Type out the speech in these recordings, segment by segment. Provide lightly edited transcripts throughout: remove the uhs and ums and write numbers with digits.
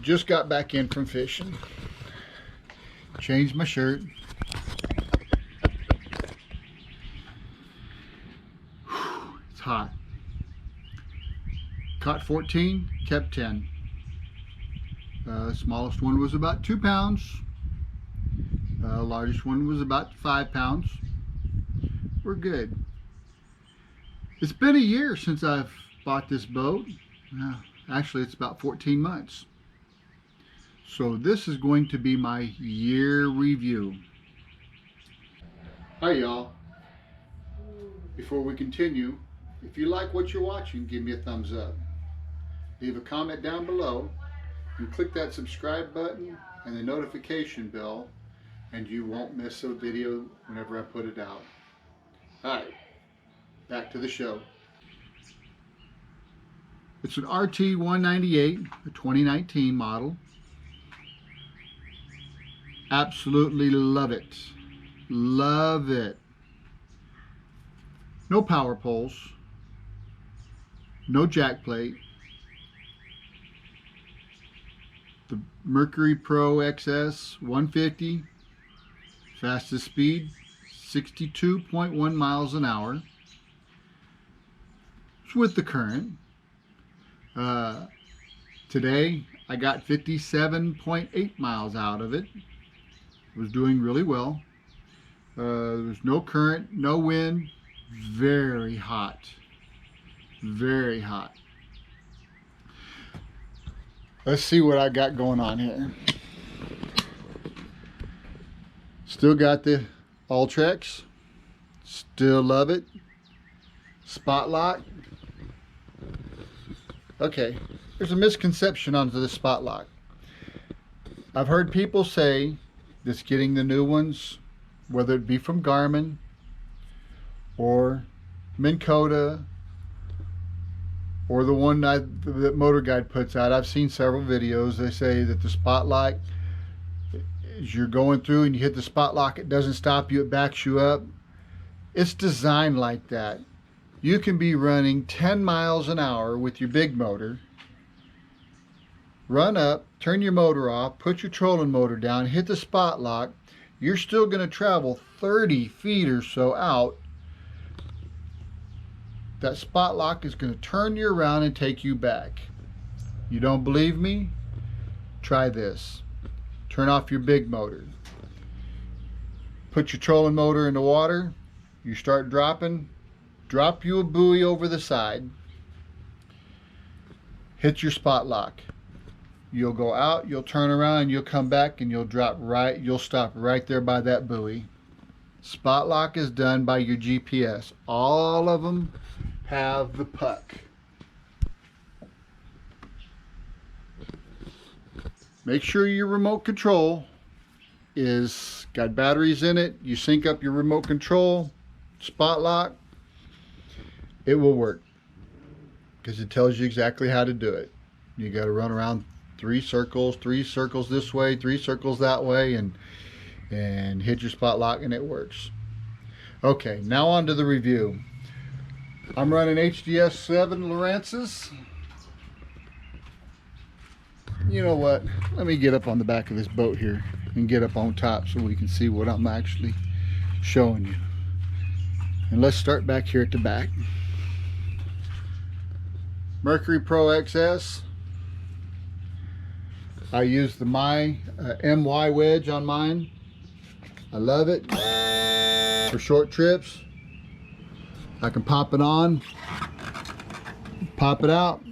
Just got back in from fishing. Changed my shirt. It's hot. Caught 14, kept 10. Smallest one was about 2 pounds. Largest one was about 5 pounds. We're good. It's been a year since I've bought this boat. Actually, it's about 14 months. So this is going to be my year review. Hi y'all. Before we continue, if you like what you're watching, give me a thumbs up. Leave a comment down below and click that subscribe button and the notification bell, and you won't miss a video whenever I put it out. Alright, back to the show. It's an RT198, a 2019 model. Absolutely love it. Love it. No power poles. No jack plate. The Mercury Pro XS 150. Fastest speed 62.1 miles an hour. It's with the current. Today I got 57.8 miles out of it. It was doing really well. There's no current, no wind. Very hot. Very hot. Let's see what I got going on here. Still got the Ultrex. Still love it. Spot lock. Okay, there's a misconception onto the spot lock. I've heard people say just getting the new ones, whether it be from Garmin or Minn Kota or the one that Motor Guide puts out. I've seen several videos. They say that the spot lock, as you're going through and you hit the spot lock, it doesn't stop you, it backs you up. It's designed like that. You can be running 10 miles an hour with your big motor, run up, turn your motor off, put your trolling motor down, hit the spot lock. You're still going to travel 30 feet or so out. That spot lock is going to turn you around and take you back. You don't believe me? Try this. Turn off your big motor. Put your trolling motor in the water. You start dropping. Drop you a buoy over the side. Hit your spot lock. You'll go out, you'll turn around, and you'll come back and you'll stop right there by that buoy. Spot lock is done by your GPS. All of them have the puck. Make sure your remote control is got batteries in it. You sync up your remote control, spot lock, it will work because it tells you exactly how to do it. You got to run around 3 circles this way, 3 circles that way, and hit your spot lock, and it works. Okay, now on to the review. I'm running HDS 7 Lowrances. You know what? Let me get up on the back of this boat here and get up on top so we can see what I'm actually showing you. And let's start back here at the back. Mercury Pro XS. I use the MY wedge on mine. I love it for short trips. I can pop it on, pop it out.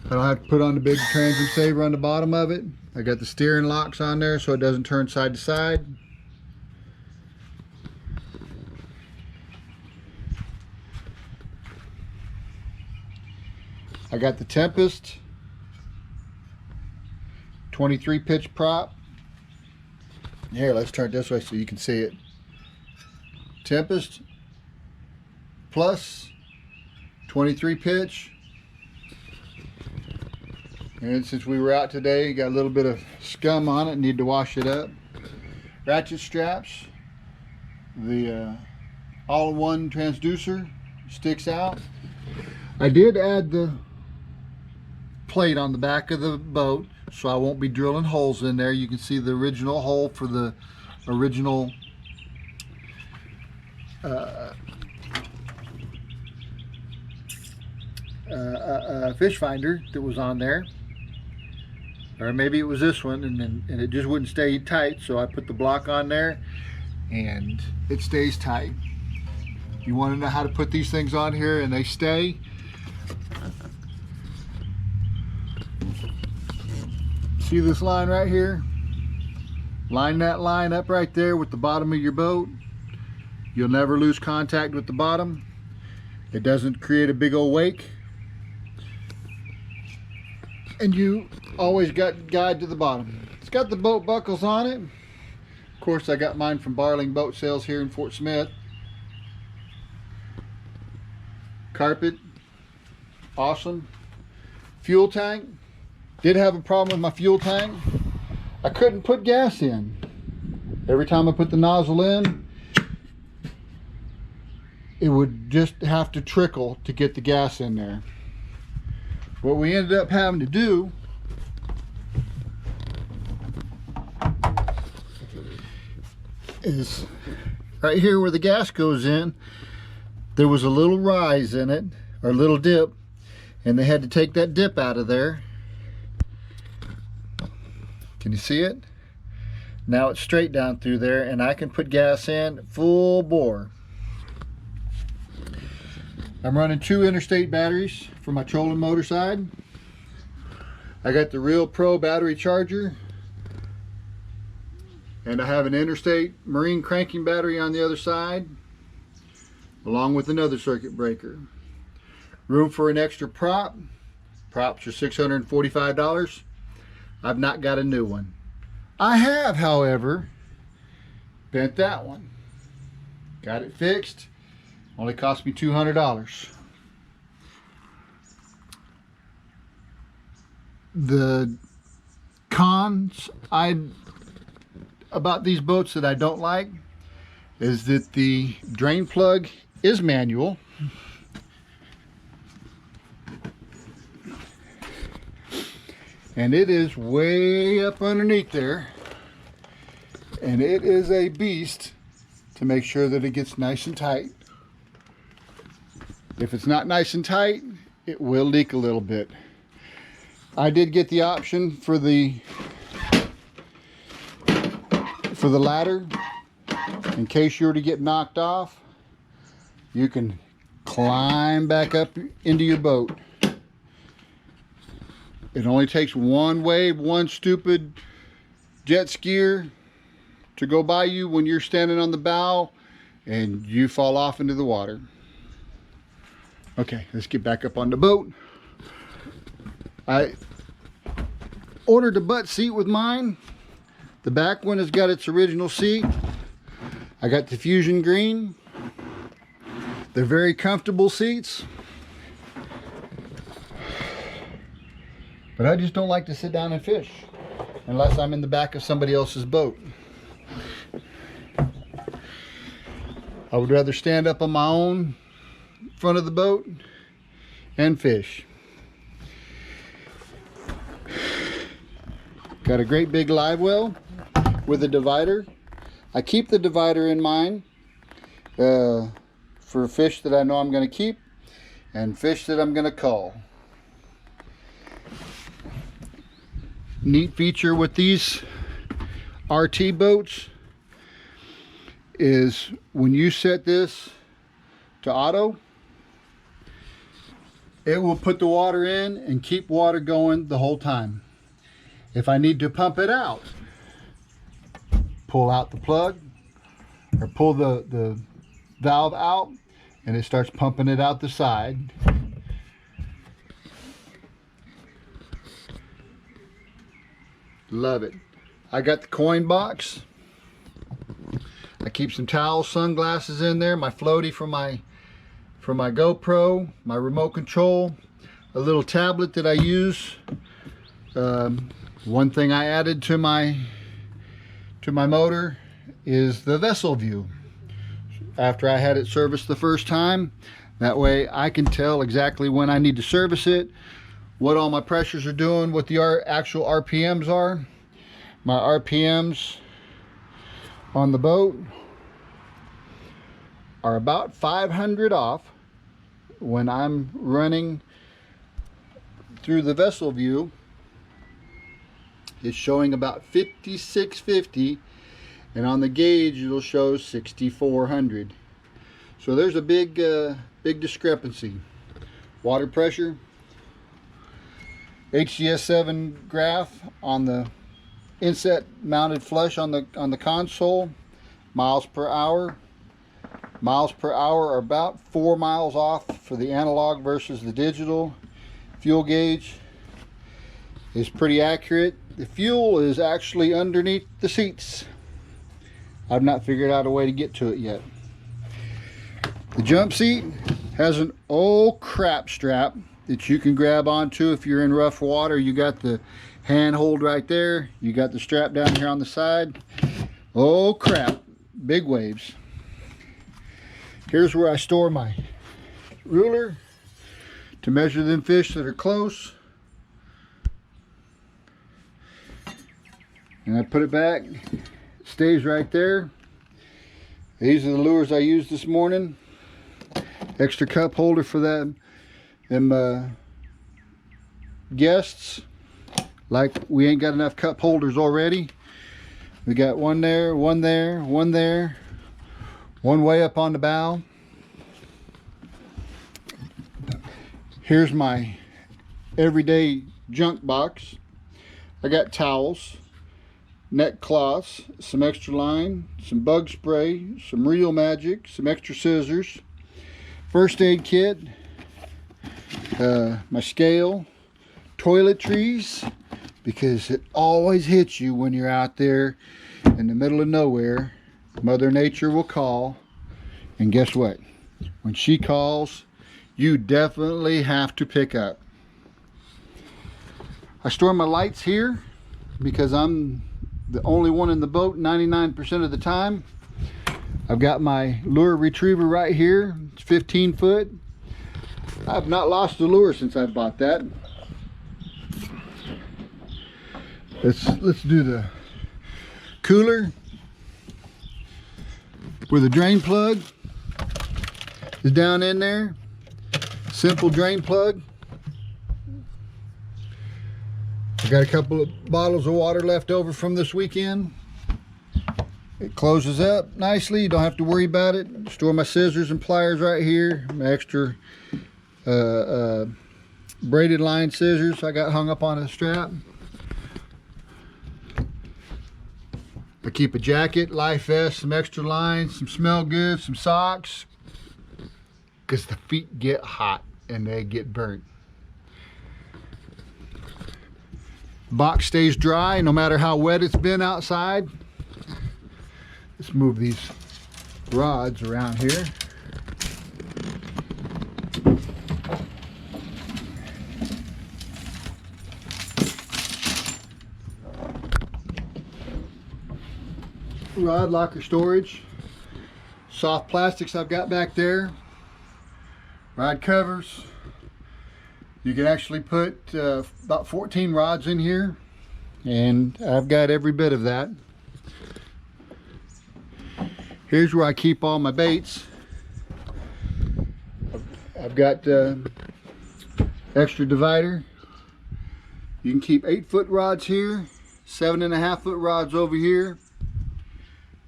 I don't have to put on the big transom saver on the bottom of it. I got the steering locks on there so it doesn't turn side to side. I got the Tempest 23 pitch prop. Here, let's turn it this way so you can see it. Tempest Plus 23 pitch. And since we were out today, got a little bit of scum on it, need to wash it up. Ratchet straps. The all-in-one transducer sticks out. I did add the plate on the back of the boat, so I won't be drilling holes in there. You can see the original hole for the original fish finder that was on there, or maybe it was this one, and it just wouldn't stay tight, so I put the block on there and it stays tight. You want to know how to put these things on here and they stay? See this line right here? Line that line up right there with the bottom of your boat. You'll never lose contact with the bottom. It doesn't create a big old wake. And you always got guide to the bottom. It's got the boat buckles on it. Of course, I got mine from Barling Boat Sales here in Fort Smith. Carpet, awesome. Fuel tank, did have a problem with my fuel tank. I couldn't put gas in. Every time I put the nozzle in, it would just have to trickle to get the gas in there. What we ended up having to do is right here where the gas goes in, there was a little rise in it, or a little dip, and they had to take that dip out of there. Can you see it? Now it's straight down through there, and I can put gas in full bore. I'm running 2 interstate batteries for my trolling motor side. I got the Real Pro battery charger, and I have an interstate marine cranking battery on the other side, along with another circuit breaker. Room for an extra prop. Props are $645. I've not got a new one. I have, however, bent that one. Got it fixed. Only cost me $200. The cons about these boats that I don't like is that the drain plug is manual. And it is way up underneath there. And it is a beast to make sure that it gets nice and tight. If it's not nice and tight, it will leak a little bit. I did get the option for the ladder. In case you were to get knocked off, you can climb back up into your boat. It only takes one wave, one stupid jet skier to go by you when you're standing on the bow and you fall off into the water. Okay, let's get back up on the boat. I ordered a butt seat with mine. The back one has got its original seat. I got the Fusion Green. They're very comfortable seats. But I just don't like to sit down and fish unless I'm in the back of somebody else's boat. I would rather stand up on my own front of the boat and fish. Got a great big live well with a divider. I keep the divider in mind for fish that I know I'm going to keep and fish that I'm going to call. Neat feature with these RT boats is when you set this to auto, it will put the water in and keep water going the whole time. If I need to pump it out, pull out the plug or pull the valve out and it starts pumping it out the side. Love it. I got the coin box. I keep some towels, sunglasses in there, my floaty for my GoPro, my remote control, a little tablet that I use. One thing I added to my motor is the vessel view. After I had it serviced the first time, that way I can tell exactly when I need to service it, what all my pressures are doing, what the actual RPMs are. My RPMs on the boat are about 500 off when I'm running through the vessel view. It's showing about 5650, and on the gauge it'll show 6400. So there's a big big discrepancy. Water pressure, HCS7 graph on the inset mounted flush on the console. Miles per hour are about 4 miles off for the analog versus the digital. Fuel gauge is pretty accurate. The fuel is actually underneath the seats. I've not figured out a way to get to it yet. The jump seat has an old crap strap that you can grab onto if you're in rough water. You got the handhold right there. You got the strap down here on the side. Oh crap, big waves. Here's where I store my ruler to measure them fish that are close. And I put it back. It stays right there. These are the lures I used this morning. Extra cup holder for them guests. Like we ain't got enough cup holders already. We got one there, one there, one there, one way up on the bow. Here's my everyday junk box. I got towels, neck cloths, some extra line, some bug spray, some Real Magic, some extra scissors, first aid kit, my scale, toiletries, because it always hits you when you're out there in the middle of nowhere. Mother Nature will call, and guess what? When she calls, you definitely have to pick up. I store my lights here because I'm the only one in the boat 99% of the time. I've got my lure retriever right here. It's 15 foot. I've not lost a lure since I bought that. Let's do the cooler where the drain plug is down in there. Simple drain plug. I got a couple of bottles of water left over from this weekend. It closes up nicely. You don't have to worry about it. Store my scissors and pliers right here. My extra braided line scissors I got hung up on a strap. I keep a jacket, life vest, some extra line, some smell good, some socks, because the feet get hot and they get burnt. Box stays dry no matter how wet it's been outside. Let's move these rods around here. Rod locker storage. Soft plastics I've got back there. Rod covers. You can actually put about 14 rods in here, and I've got every bit of that. Here's where I keep all my baits. I've got extra divider. You can keep 8-foot rods here, 7.5-foot rods over here.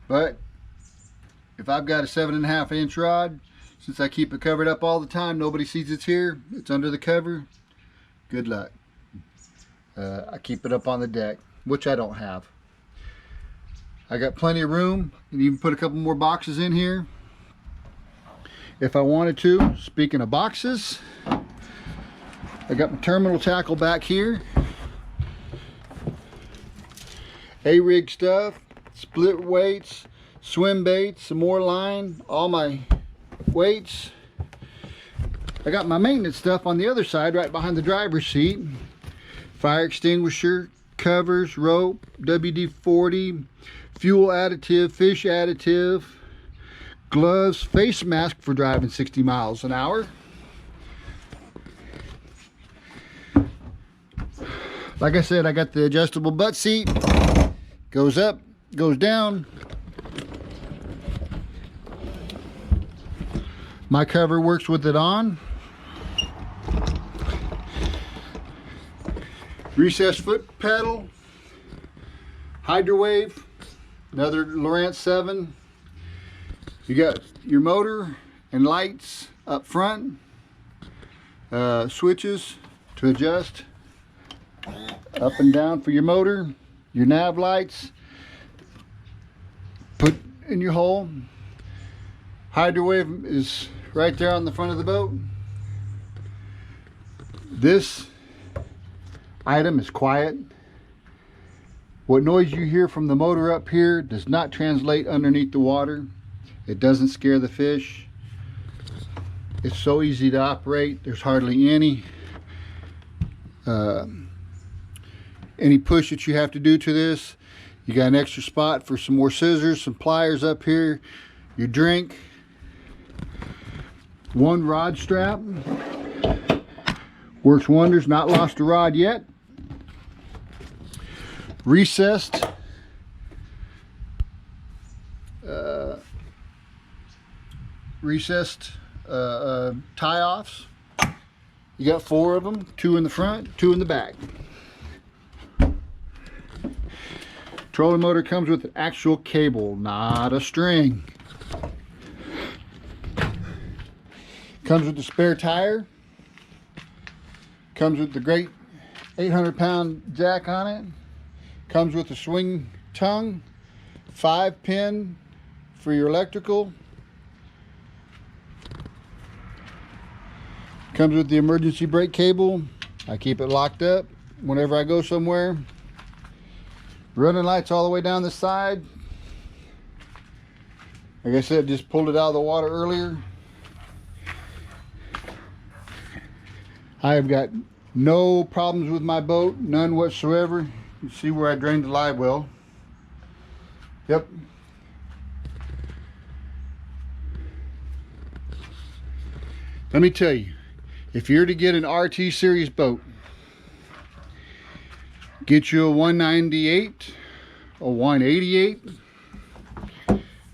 But if I've got a 7.5-inch rod, since I keep it covered up all the time, nobody sees it's here, it's under the cover, good luck. I keep it up on the deck, which I don't have. I got plenty of room. I can even put a couple more boxes in here if I wanted to. Speaking of boxes, I got my terminal tackle back here. A-rig stuff, split weights, swim baits, some more line, all my weights. I got my maintenance stuff on the other side right behind the driver's seat. Fire extinguisher, covers, rope, WD-40, fuel additive, fish additive, gloves, face mask for driving 60 miles an hour. Like I said, I got the adjustable butt seat. Goes up, goes down. My cover works with it on. Recessed foot pedal. Hydrowave. Another LOWRANCE 7. You got your motor and lights up front. Switches to adjust up and down for your motor. Your nav lights. Put in your hole. Hydrowave is right there on the front of the boat. This item is quiet. What noise you hear from the motor up here does not translate underneath the water. It doesn't scare the fish. It's so easy to operate. There's hardly any push that you have to do to this. You got an extra spot for some more scissors, some pliers up here, your drink, one rod strap. Works wonders. Not lost a rod yet. Recessed tie-offs. You got 4 of them, 2 in the front, 2 in the back. Trolling motor comes with an actual cable, not a string. Comes with the spare tire. Comes with the great 800-pound jack on it. Comes with a swing tongue, 5-pin for your electrical. Comes with the emergency brake cable. I keep it locked up whenever I go somewhere. Running lights all the way down the side. Like I said, just pulled it out of the water earlier. I have got no problems with my boat, none whatsoever. You see where I drained the live well. Yep. Let me tell you, if you're to get an RT series boat, get you a 198, a 188.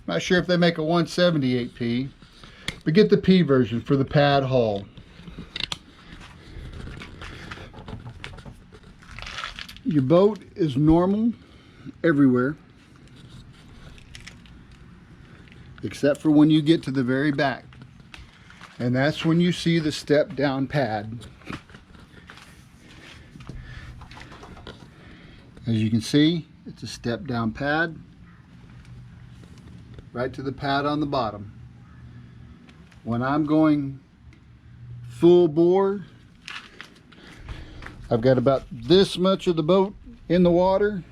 Not sure if they make a 178p, but get the P version for the pad hull. Your boat is normal everywhere, except for when you get to the very back. And that's when you see the step down pad. As you can see, it's a step down pad right to the pad on the bottom. When I'm going full bore, I've got about this much of the boat in the water,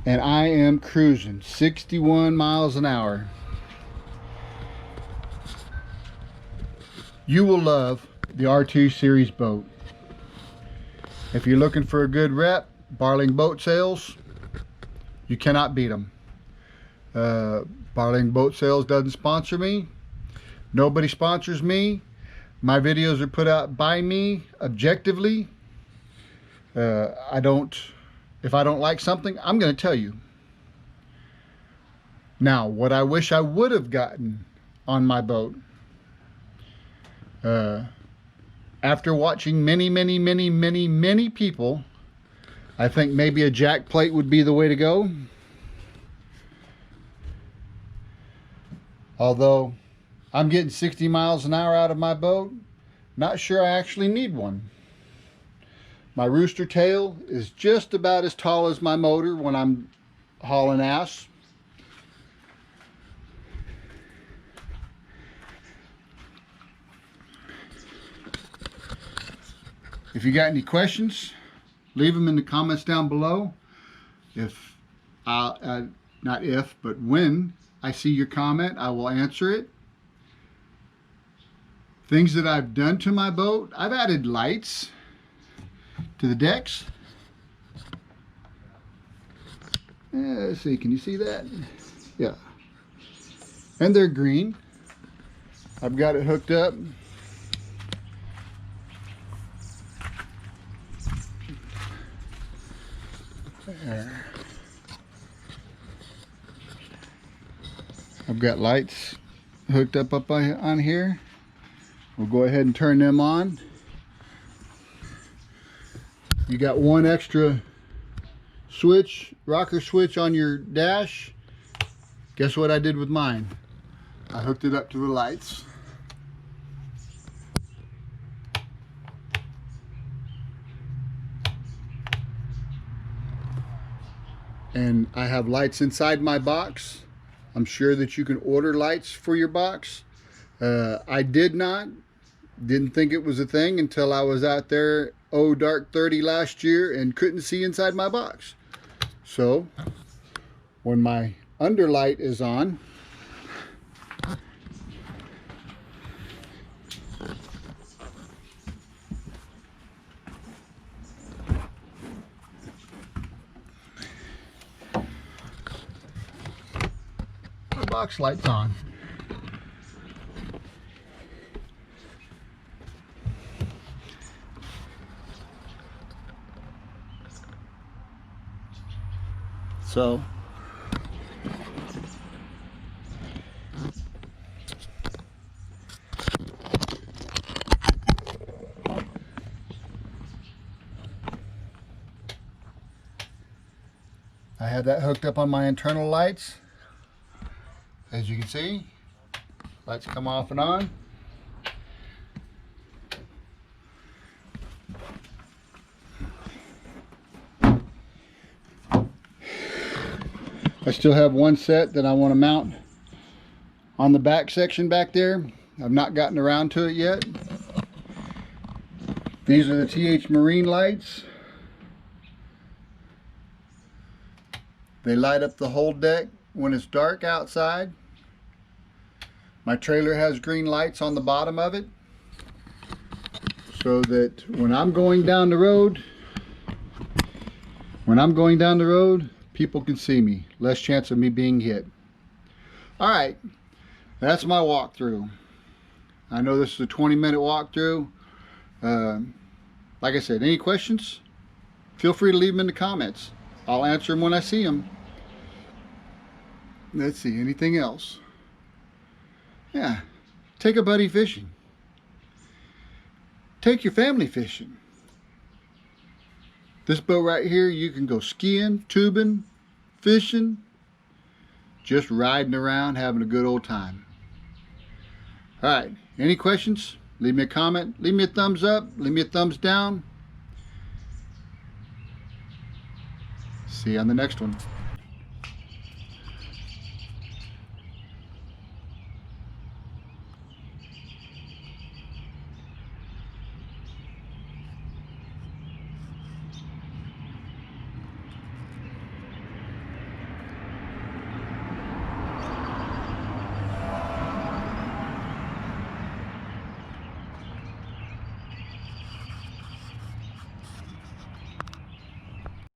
and I am cruising 61 miles an hour. You will love the RT series boat. If you're looking for a good rep, Barling Boat Sales, you cannot beat them. Barling Boat Sales doesn't sponsor me. Nobody sponsors me. My videos are put out by me objectively. If I don't like something, I'm going to tell you. Now, what I wish I would have gotten on my boat, after watching many people, I think maybe a jack plate would be the way to go. Although I'm getting 60 miles an hour out of my boat, not sure I actually need one. My rooster tail is just about as tall as my motor when I'm hauling ass. If you got any questions, leave them in the comments down below. Not if, but when I see your comment, I will answer it. Things that I've done to my boat, I've added lights to the decks. Let's see, can you see that? Yeah. And they're green. I've got it hooked up There. I've got lights hooked up on here. We'll go ahead and turn them on. You got one extra switch, rocker switch on your dash. Guess what I did with mine? I hooked it up to the lights. And I have lights inside my box. I'm sure that you can order lights for your box. I didn't think it was a thing until I was out there, dark 30 last year, and couldn't see inside my box. So when my underlight is on, the box light's on. So I have that hooked up on my internal lights. As you can see, lights come off and on. I still have one set that I want to mount on the back section back there. I've not gotten around to it yet. These are the TH Marine lights. They light up the whole deck when it's dark outside. My trailer has green lights on the bottom of it, so that when I'm going down the road, people can see me. Less chance of me being hit. Alright, that's my walkthrough. I know this is a 20-minute walkthrough. Like I said, any questions? Feel free to leave them in the comments. I'll answer them when I see them. Let's see, anything else? Yeah, take a buddy fishing. Take your family fishing. This boat right here, you can go skiing, tubing, fishing, just riding around, having a good old time. Alright, any questions? Leave me a comment, leave me a thumbs up, leave me a thumbs down. See you on the next one.